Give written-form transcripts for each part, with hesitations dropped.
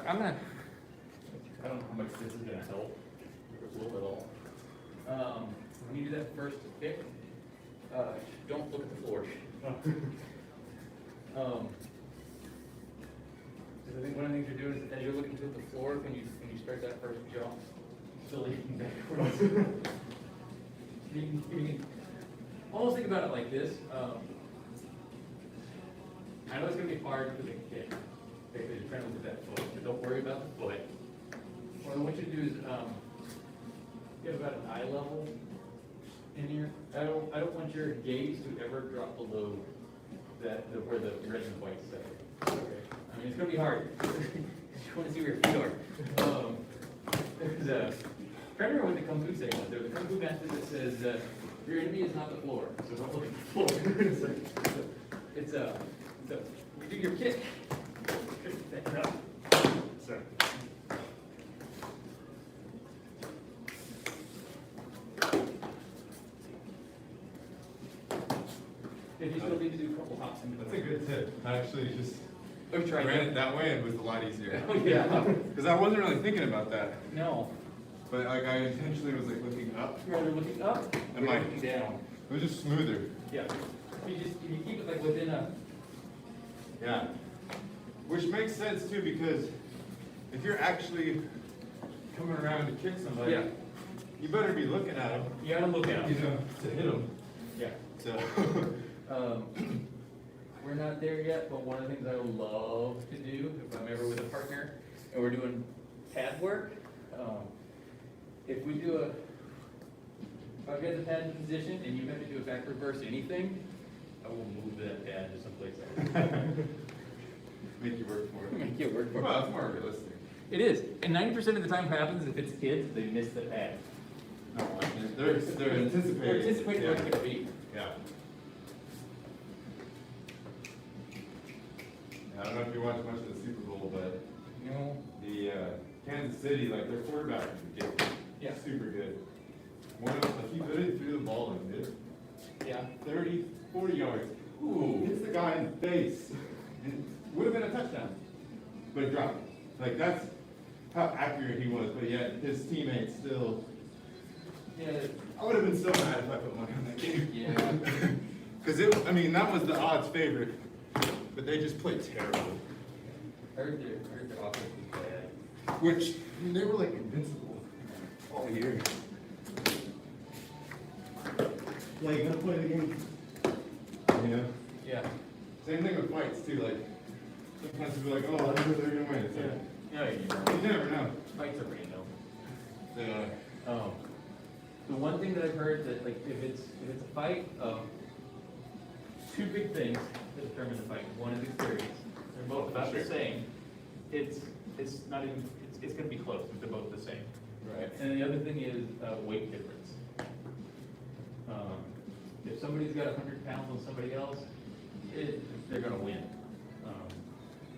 I don't know how much this is gonna help, a little bit all. When you do that first kick, don't look at the floor. Because I think one of the things you're doing is as you're looking to the floor, when you start that first jump, still leaning backwards. you can almost think about it like this. I know it's going to be hard for the kick. Because you're trying to look at that foot, but don't worry about the foot. What I want you to do is get about an eye level in here. I don't want your gaze to ever drop below where the red and white set. Okay. I mean, it's going to be hard. You want to see where your feet are. There's a, I remember what the Kung Fu saying was. There's a Kung Fu master that says, your enemy is not the floor, so don't look at the floor. it's when you do your kick. Sorry. If you still need to do a couple hops in That's a good tip. I actually just ran ran it that way and it was a lot easier. Oh, yeah. Because I wasn't really thinking about that. No. But like I intentionally was like looking up. You're either looking up And or like looking down. it was just smoother. Yeah. If you keep it like within a. Yeah. Which makes sense too because if you're actually coming around to kick somebody, Yeah. you better be looking at them. You gotta look out. You know, to hit them. Yeah. So We're not there yet, but one of the things I would love to do if I'm ever with a partner and we're doing pad work, if we do if I've got the pad in position and you have to do a back reverse anything, I will move that pad to someplace else. make you work for it. Make you work for it. Well, that's more realistic. It is, and 90% of the time happens if it's kids, they miss the pad. No, they're anticipating. They're anticipating yeah. what it's gonna be. Yeah. I don't know if you watched much of the Super Bowl, but No. the Kansas City, like their quarterback is good. Yeah. Super good. One of them, like, he literally threw the ball in, dude. Yeah. 30, 40 yards. Ooh, hits the guy in the face. And would have been a touchdown. But it dropped. Like that's how accurate he was, but yet his teammates still. Yeah. I would have been so mad if I put money on that game. Yeah. Because I mean, that was the odds favorite, but they just played terrible. I heard their offense was bad. Which, I mean, they were like invincible all year. Yeah, you gotta play the game. You know? Yeah. Same thing with fights too, like, sometimes people are like, oh, I know they're gonna win. It's like, Yeah, you you never know. fights are random. They are. The one thing that I've heard that like if it's a fight, two big things that determine the fight. One is experience. They're both about the same. It's not even it's going to be close. They're both the same. Right. And the other thing is weight difference. If somebody's got 100 pounds on somebody else, they're going to win.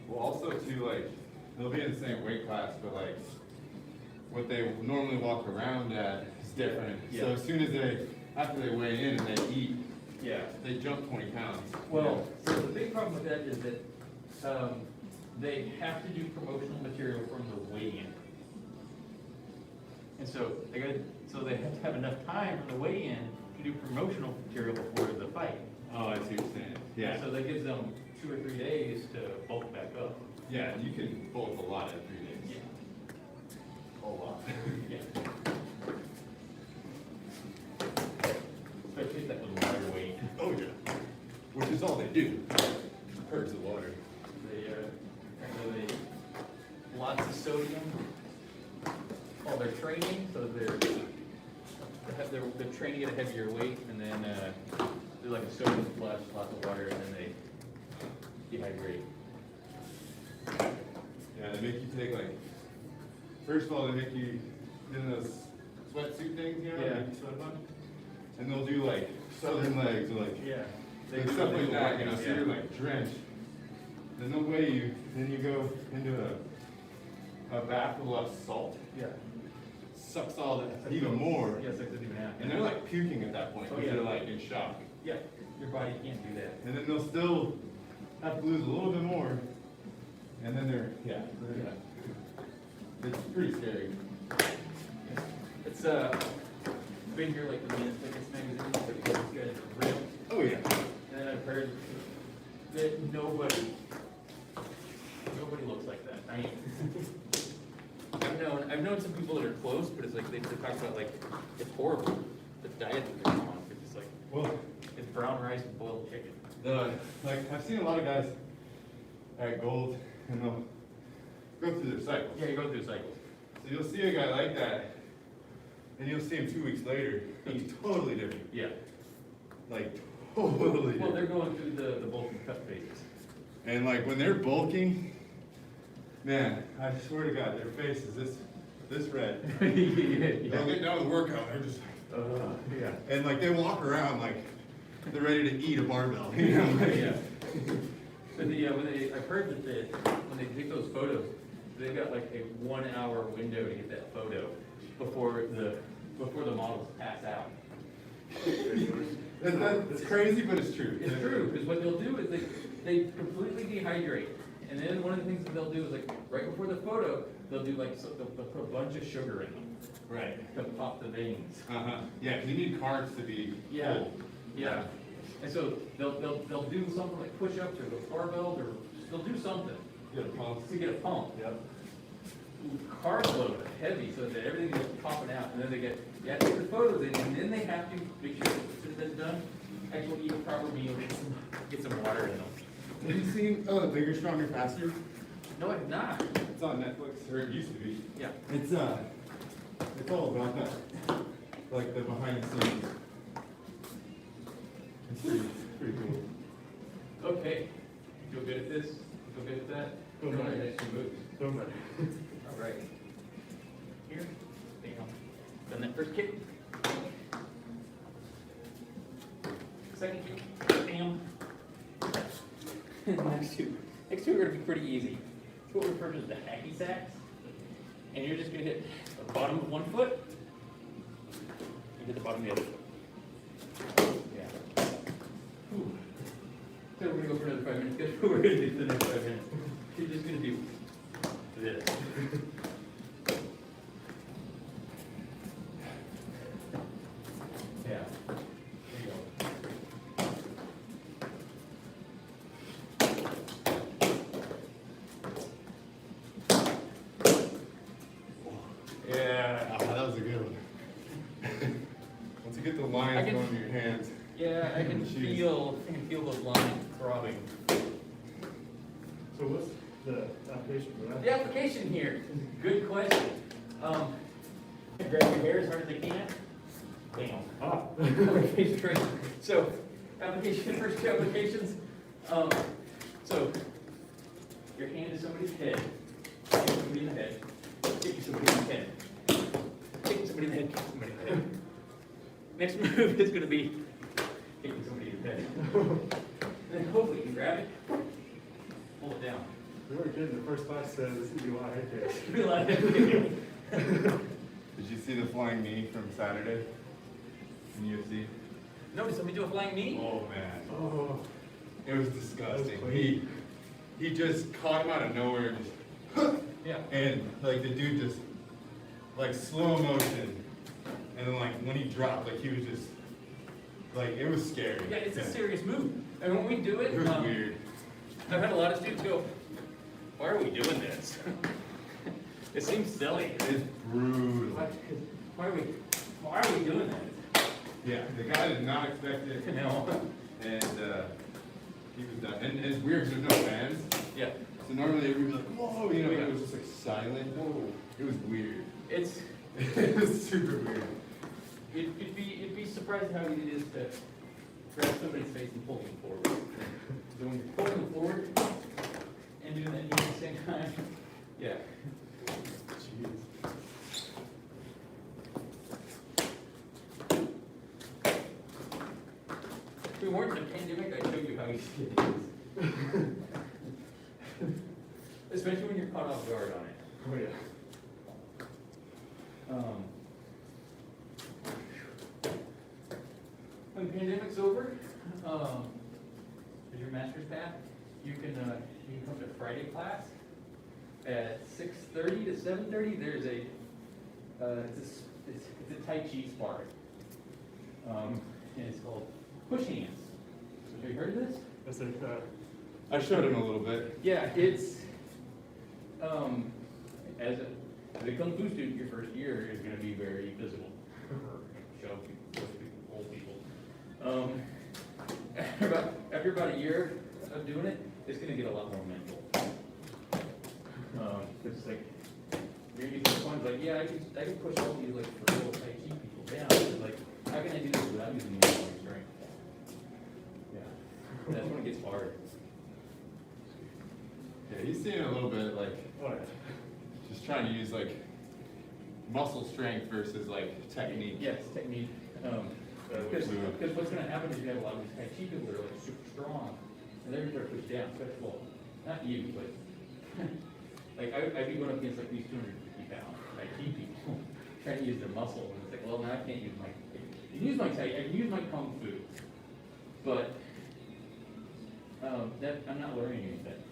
Well, also too, like, they'll be in the same weight class, but like, what they normally walk around at is different. Yeah. So as soon as after they weigh in and they eat, Yeah. they jump 20 pounds. Well, so the big problem with that is that they have to do promotional material from the weigh-in. And so they have to have enough time from the weigh-in to do promotional material before the fight. Oh, I see what you're saying. Yeah. So that gives them 2 or 3 days to bulk back up. Yeah, you can bulk a lot in 3 days. Yeah. A lot. Yeah. Especially if that was water weight. Oh yeah. Which is all they do. Purge the water. They lots of sodium. All their training, so they're training at a heavier weight, and then they're like a sodium flush, lots of water, and then they dehydrate. Yeah, they make you take like, first of all, they make you in those sweatsuit things, you know, Yeah. make you sweat a bunch. And they'll do like southern legs or like Yeah. like stuff like that, you know, so you're like drenched. There's no way then you go into a bath with a lot of salt. Yeah. Sucks all that even more. Yes, that doesn't even happen. And they're like puking at that point Oh, because yeah. they're like in shock. Yeah, your body can't do that. And then they'll still have to lose a little bit more. And then they're, yeah. Yeah. It's pretty scary. It's been here like the Minute Fitness magazine, so these guys are real. Oh yeah. And I've heard that nobody looks like that. I mean, I've known some people that are close, but it's like they talk about like it's horrible. The diet that they're on, it's just like Well, it's brown rice and boiled chicken. like I've seen a lot of guys at Gold, and they'll go through their cycles. Yeah, you go through cycles. So you'll see a guy like that, and you'll see him 2 weeks later. He's totally different. Yeah. Like totally Well, they're different. going through the bulk and cut phases. And like when they're bulking, man, I swear to God, their face is this red. They'll get done with the workout, they're just, Yeah. and like they walk around like they're ready to eat a barbell. You know? Like, Yeah. But I've heard that when they take those photos, they've got like a 1 hour window to get that photo before the models pass out. That's crazy, but it's true. It's true, because what they'll do is they completely dehydrate. And then one of the things that they'll do is like, right before the photo, they'll do like, they'll put a bunch of sugar in them. Right. To pop the veins. Yeah, you need carbs to be Yeah, full. yeah. And so they'll do something like push-ups or the barbells, or they'll do something Get a pulse. to get a pump. Yep. Carb load heavy so that everything is popping out, and then they take the photos in, and then they have to make sure that that's done. Actually eat a proper meal, get some water in them. Have you seen Bigger, Stronger, Faster? No, I've not. It's on Netflix, or it used to be. Yeah. It's all about that, like the behind the scenes. It's pretty cool. Okay. Feel good at this? Feel good at that? Feel Go good. on, next few moves. Don't matter. All right. Here. Bam. Done that first kick. Second kick. Bam. Next two are going to be pretty easy. It's what we refer to as the hacky sacks. And you're just going to hit the bottom of one foot and hit the bottom of the other foot. Yeah. Whew. So we're going to go for another 5 minutes. Guess what we're going to do for the next 5 minutes? You're just going to do this. Yeah. There you go. Yeah. Ah, that was a good one. Once you get the lines I can- going in your hands. Yeah, I can Jeez. feel those lines throbbing. So what's the application for that? The application here, good question. Grab your hair as hard as I can. Bam. Ah. Application training. So, first two applications. So, your hand is somebody's head. Kick somebody in the head. Kick somebody in the head. Kick somebody in the head. Kick somebody in the head. Next move is going to be kicking somebody in the head. And then hopefully you can grab it, pull it down. We were kidding, the first class said this would be a lot of head kicks. Be a lot of head. Did you see the flying knee from Saturday in UFC? No, did somebody do a flying knee? Oh man, Oh. it was disgusting. That was clean. He just caught him out of nowhere and just, Yeah. and like the dude just like slow motion, and then like when he dropped, like he was just like it was scary. Yeah, it's a serious move. And when we do it, It was weird. I've had a lot of students go, why are we doing this? It seems silly. It's brutal. Why are we doing that? Yeah, the guy did not expect it, You know? and he was done. And it's weird because there's no fans. Yeah. So normally everybody would be like, whoa, you know, it was just like silent. Whoa. It was weird. It's It was super weird. it'd be surprising how easy it is to grab somebody's face and pull them forward. So when you're pulling them forward and doing that knee at the same time, yeah. Jeez. If we weren't in a pandemic, I'd show you how easy it is. Especially when you're caught off guard on it. Oh, yeah. When the pandemic's over, as your master's path, you can come to Friday class at 6:30 to 7:30, there's it's a Tai Chi spar. And it's called push hands. Have you heard of this? That's like, I showed him a little bit. Yeah, it's, as a Kung Fu student, your first year is gonna be very visible. Show people, old people. After about a year of doing it, it's gonna get a lot more mental. It's like, you're gonna get to the point, like, yeah, I can push all these, like, for little Tai Chi people down. It's like, how can I do this without using my strength? Yeah, that's when it gets hard. Yeah, he's seeing a little bit like, oh, yeah. just trying to use like muscle strength versus like technique. Yes, technique. Because what's gonna happen is you have a lot of these Tai Chi people that are like super strong, and they're gonna push down, especially, well, not you, but, like, I'd be going up against like these 250-pound Tai Chi people, trying to use their muscle, and it's like, well, now I can't use my, I can use my Tai, I can use my Kung Fu, but, I'm not learning anything.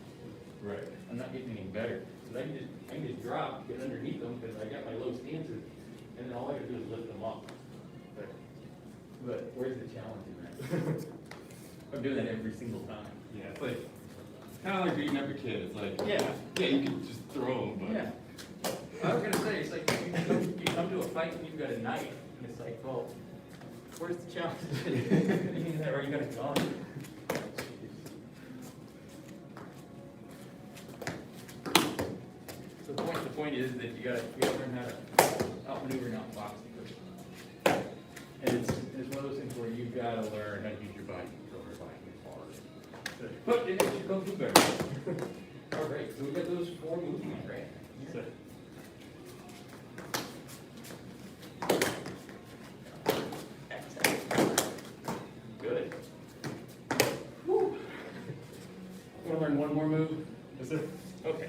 Right. I'm not getting any better. Because I can just drop, get underneath them, because I got my low stances, and then all I gotta do is lift them up. But where's the challenge in that? I'm doing that every single time. Yeah, it's like, it's kind of like beating up a kid. It's like, Yeah. you can just throw them, but. Yeah. I was gonna say, it's like, you come to a fight and you've got a knife, and it's like, well, where's the challenge? Or you got a gun? So the point is that you gotta learn how to outmaneuver and outfox the person. And it's one of those things where you've gotta learn how to use your body control. Your body is hard. But it makes you come to better. All right, so we got those 4 movements, right? So, Good. Whew. Want to learn one more move? yes, sir. Okay.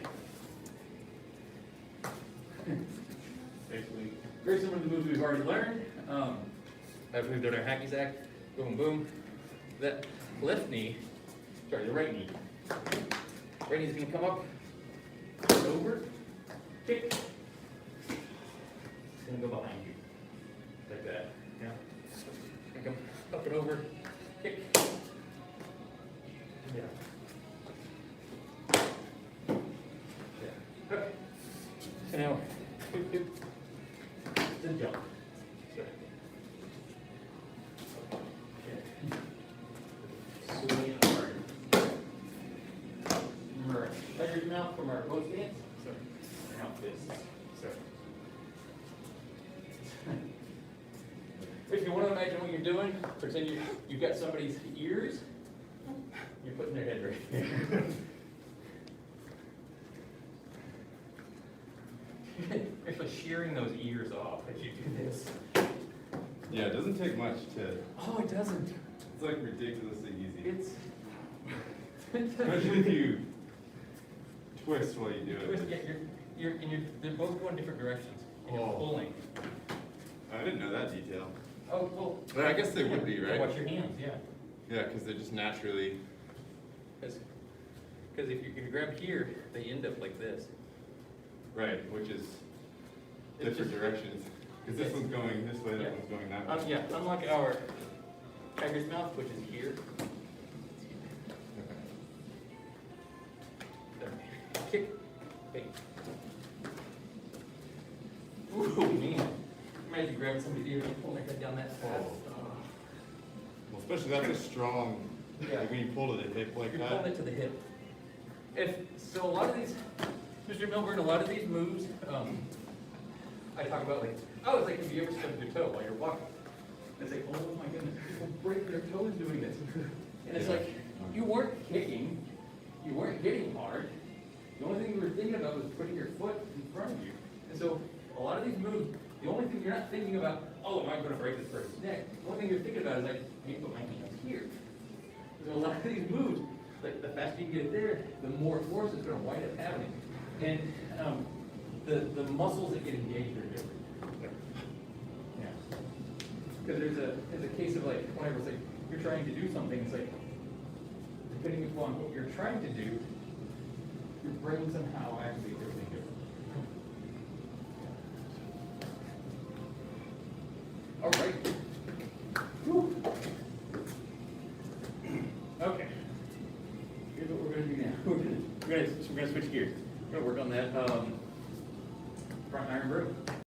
Basically, very similar to the moves we've already learned. As we've done our hacky sack, boom, boom. That left knee, sorry, the right knee. Right knee's gonna come up, over, kick. It's gonna go behind you, like that. Yeah. Gonna come up and over, kick. Yeah. Yeah. Okay. So now, doop, doop. Then jump. Sorry. Okay. Swing hard. Remember, measure your mouth from our close stance. So, Now fists. so, If you want to imagine what you're doing, pretend you've got somebody's ears. You're putting their head right here. Actually shearing those ears off as you do this. Yeah, it doesn't take much to, Oh, it doesn't. it's like ridiculously easy. It's. Especially if you twist while you do Twist, it. yeah, they're both going different directions. And you're Oh. pulling. I didn't know that detail. Oh, well. But I guess they would be, right? Watch your hands, yeah. Yeah, because they're just naturally, Because if you can grab here, they end up like this. right, which is It's different just- directions. Because this Yes. one's going this way, Yeah. that one's going that way. Yeah, unlike our tiger's mouth, which is here. There. Kick, bait. Ooh, man. Imagine grabbing somebody's ear and pulling their head down that fast. Well, especially that's a strong, Yeah. like when you pull to the hip like You're pulling that. it to the hip. So a lot of these, Mr. Milburn, a lot of these moves, I talk about like, oh, it's like if you ever stubbed your toe while you're walking. It's like, oh my goodness, people break their toes doing this. And it's Yeah. like, you weren't kicking, you weren't hitting hard. The only thing you were thinking about was putting your foot in front of you. And so a lot of these moves, the only thing you're not thinking about, oh, am I gonna break this person's neck? The only thing you're thinking about is like, I need to put my hands here. So a lot of these moves, like the faster you get it there, the more force is gonna wind up happening. And the muscles that get engaged are different. Yeah. Because there's a case of like, whenever it's like, you're trying to do something, it's like, depending upon what you're trying to do, your brain somehow activates everything different. All right. Whew. Okay. Here's what we're gonna do now. We're gonna switch gears. We're gonna work on that, front iron broom.